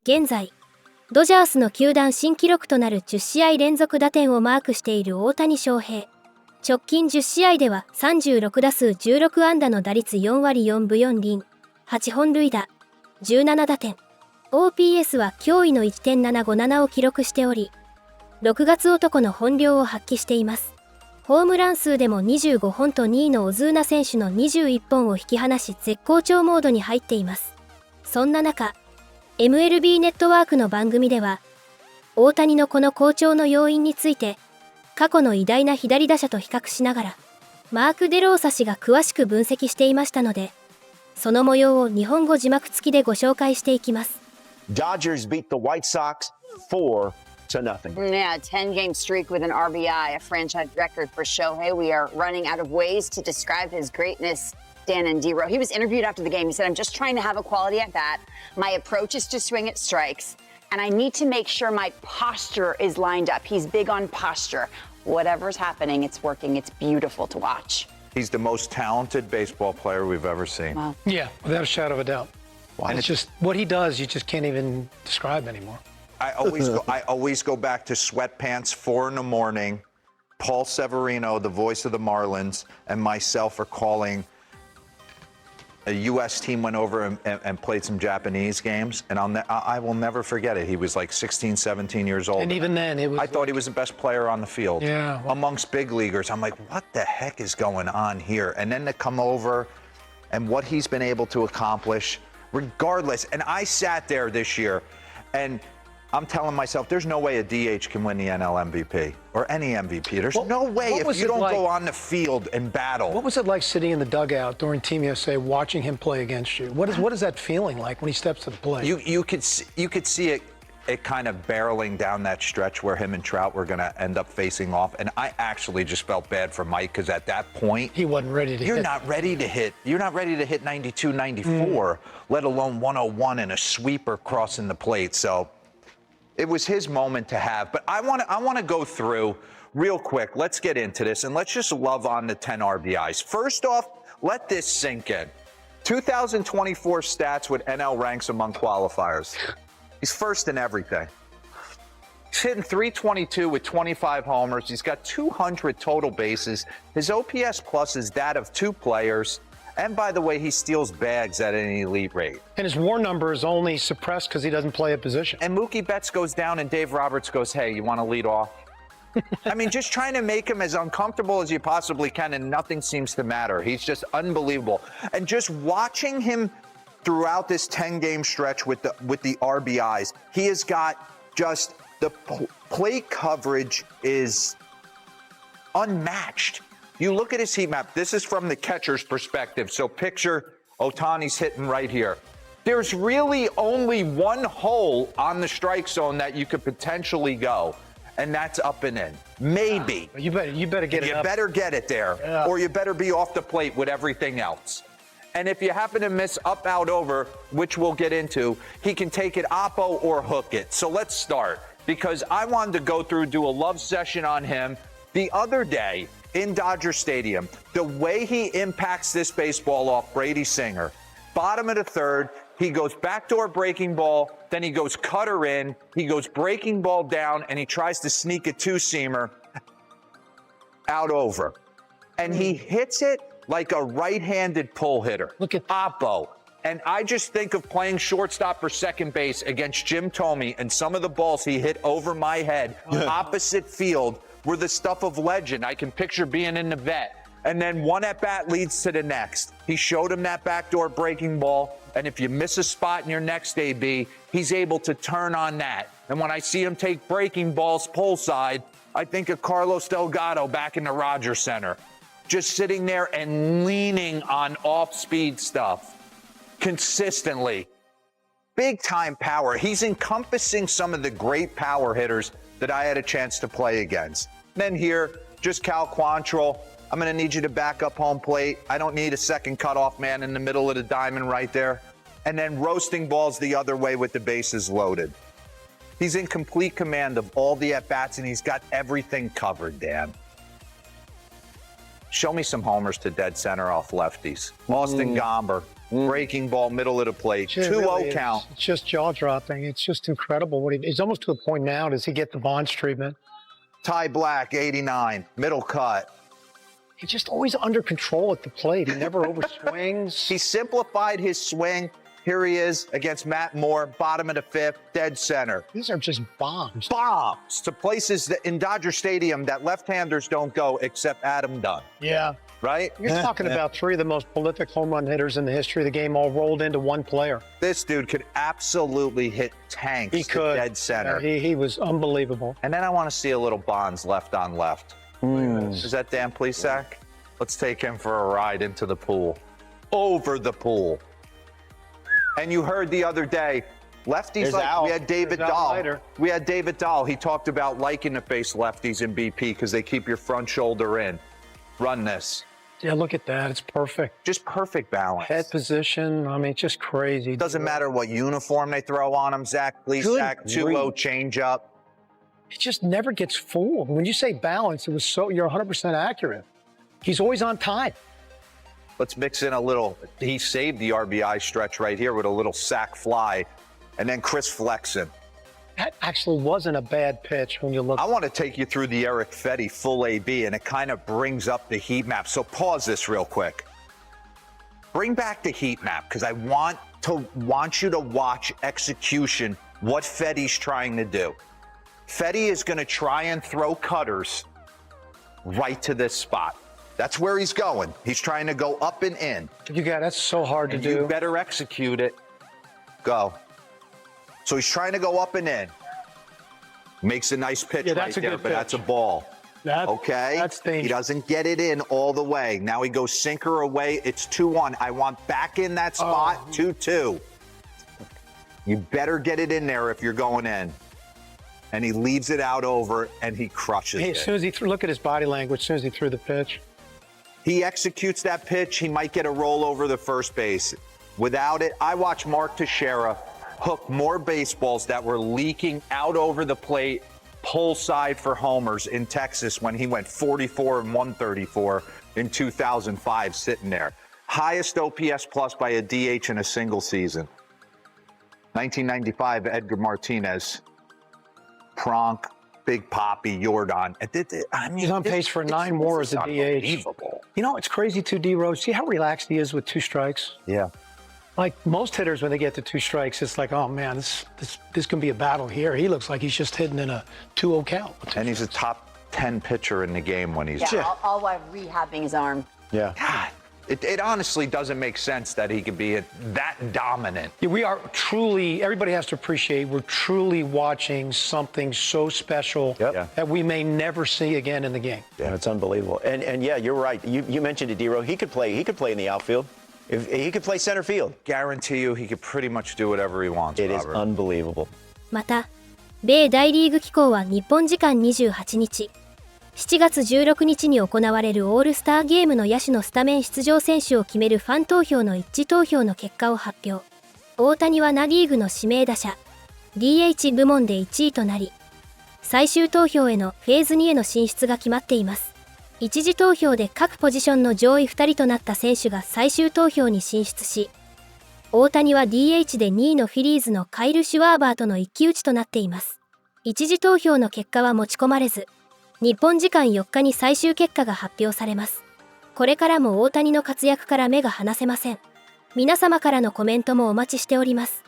現在、ドジャースの球団新記録となる10試合連続打点をマークしている大谷翔平。直近10試合では36打数16安打の打率4割4分4厘、8本塁打、17打点。OPS は驚異の 1.757 を記録しており、6月男の本領を発揮しています。ホームラン数でも25本と2位のオズーナ選手の21本を引き離し絶好調モードに入っています。そんな中、MLB ネットワークの番組では、大谷のこの好調の要因について、過去の偉大な左打者と比較しながら、マーク・デローサ氏が詳しく分析していましたので、その模様を日本語字幕付きでご紹介していきます。Dodgers beat the White Sox 4-0. Yeah, a 10-game streak with an RBI, a franchise record for Shohei. We are running out of ways to describe his greatness. Dan and D-Row. He was interviewed after the game. He said, I'm just trying to have a quality at bat. My approach is to swing at strikes. And I need to make sure my posture is lined up. He's big on posture. Whatever's happening, it's working. It's beautiful to watch. He's the most talented baseball player we've ever seen. Wow. Yeah, without a shadow of a doubt. Wow. And it's just what he does, you just can't even describe anymore. I always go back to sweatpants, 4 a.m. Paul Severino, the voice of the Marlins, and myself are calling. A U.S. team went over and played some Japanese games, and I will never forget it. He was like 16, 17 years old. And even then, it was. I thought he was the best player on the field. Yeah. Amongst big leaguers. I'm like, what the heck is going on here? And then to come over and what he's been able to accomplish, regardless. And I sat there this year, and I'm telling myself, there's no way a DH can win the NL MVP or any MVP. There's no way if you don't go on the field and battle. What was it like sitting in the dugout during Team USA, watching him play against you? What is that feeling like when he steps to the plate? You could see it kind of barreling down that stretch where him and Trout were going to end up facing off. And I actually just felt bad for Mike because at that point, he wasn't ready to hit. You're not ready to hit 92, 94, let alone 101 and a sweeper crossing the plate. So it was his moment to have. But I want to go through real quick. Let's get into this and let's just love on the 10 RBIs. First off, let this sink in. 2024 stats with NL ranks among qualifiers. He's first in everything. He's hitting .322 with 25 homers. He's got 200 total bases. His OPS plus is that of 2 players. And by the way, he steals bags at an elite rate. And his WAR number is only suppressed because he doesn't play a position. And Mookie Betts goes down and Dave Roberts goes, hey, you want to lead off? I mean, just trying to make him as uncomfortable as you possibly can, and nothing seems to matter. He's just unbelievable. And just watching him throughout this 10-game stretch with the RBIs, he has got just the plate coverage is unmatched. You look at his heat map. This is from the catcher's perspective. So picture Ohtani's hitting right here. There's really only one hole on the strike zone that you could potentially go, and that's up and in. Maybe. You better get it up. You better get it there, or you better be off the plate with everything else. And if you happen to miss up, out, over, which we'll get into, he can take it oppo or hook it. So let's start, because I wanted to go through, do a love session on him the other day in Dodger Stadium. The way he impacts this baseball off Brady Singer. Bottom of the third, he goes backdoor breaking ball, then he goes cutter in, he goes breaking ball down, and he tries to sneak a 2-seamer out over. And he hits it like a right-handed pull hitter. Look at oppo. And I just think of playing shortstop or second base against Jim Thome, and some of the balls he hit over my head, opposite field, were the stuff of legend. I can picture being in the vet. And then one at-bat leads to the next. He showed him that backdoor breaking ball, and if you miss a spot in your next AB, he's able to turn on that. And when I see him take breaking balls pull side, I think of Carlos Delgado back in the Rogers Center, just sitting there and leaning on off-speed stuff consistently. Big-time power. He's encompassing some of the great power hitters that I had a chance to play against. Then here, just Cal Quantrill. I'm going to need you to back up home plate. I don't need a second cutoff man in the middle of the diamond right there. And then roasting balls the other way with the bases loaded. He's in complete command of all the at-bats, and he's got everything covered, Dan. Show me some homers to dead center off lefties. Austin Gomber, Breaking ball, middle of the plate. It 2-0 really is. count. It's just jaw-dropping. It's just incredible. He's almost to the point now. Does he get the Bonds treatment? Ty Black, 89, middle cut. He's just always under control at the plate. He never overswings. He simplified his swing. Here he is against Matt Moore, bottom of the fifth, dead center. These are just bombs. Bombs to places that in Dodger Stadium that left-handers don't go except Adam Dunn, Yeah. right? You're talking about three of the most prolific home run hitters in the history of the game all rolled into one player. This dude could absolutely hit tanks He to could. dead center. He was unbelievable. And then I want to see a little Bonds left on left. Is that Dan Plesac? Let's take him for a ride into the pool. Over the pool. And you heard the other day, lefties we had David Dahl. We had David Dahl. He talked about liking to face lefties in BP because they keep your front shoulder in. Run this. Yeah, look at that. It's perfect. Just perfect balance. Head position. I mean, it's just crazy. Doesn't matter what uniform they throw on him. Zach Plesac, 2-0 changeup. It just never gets fooled. When you say balance, you're 100% accurate. He's always on time. Let's mix in a little. He saved the RBI stretch right here with a little sac fly. And then Chris Flexen. That actually wasn't a bad pitch when you look. I want to take you through the Eric Fetty full AB, and it kind of brings up the heat map. So pause this real quick. Bring back the heat map, because I want you to watch execution, what Fetty's trying to do. Fetty is going to try and throw cutters right to this spot. That's where he's going. He's trying to go up and in. That's so hard to do. You better execute it. Go. So he's trying to go up and in. Makes a nice pitch right there, but that's a ball. Okay? That's dangerous. He doesn't get it in all the way. Now he goes sinker away. It's 2-1. I want back in that spot, 2-2. You better get it in there if you're going in. And he leaves it out over, and he crushes it. As soon as he look at his body language, as soon as he threw the pitch. He executes that pitch, he might get a roll over the first base. Without it, I watched Mark Teixeira hook more baseballs that were leaking out over the plate, pull side for homers in Texas when he went 44 and 134 in 2005 sitting there. Highest OPS plus by a DH in a single season. 1995, Edgar Martinez. Pronk, Big Poppy, Jordan. He's on pace for 9 more as a DH. Unbelievable. You know, it's crazy too, D-Rose. See how relaxed he is with 2 strikes? Yeah. Like most hitters, when they get to 2 strikes, it's like, oh man, this can be a battle here. He looks like he's just hitting in a 2-0 count. And he's a top 10 pitcher in the game when he's... all while rehabbing his arm. Yeah. God, it honestly doesn't make sense that he could be that dominant. Yeah, we are truly, everybody has to appreciate, we're truly watching something so special that we may never see again in the game. Yeah, it's unbelievable. And yeah, you're right. You mentioned it, D-Ro. He could play in the outfield. If he could play center field. Guarantee you he could pretty much do whatever he wants. It is unbelievable. また、米大リーグ機構は日本時間28日、7月16日に行われるオールスターゲームの野手のスタメン出場選手を決めるファン投票の一致投票の結果を発表。大谷はナ・リーグの指名打者、DH 部門で1位となり、最終投票へのフェーズ2への進出が決まっています。一次投票で各ポジションの上位2人となった選手が最終投票に進出し、大谷は DH で2位のフィリーズのカイル・シュワーバーとの一騎打ちとなっています。一次投票の結果は持ち込まれず、日本時間4日に最終結果が発表されます。これからも大谷の活躍から目が離せません。皆様からのコメントもお待ちしております。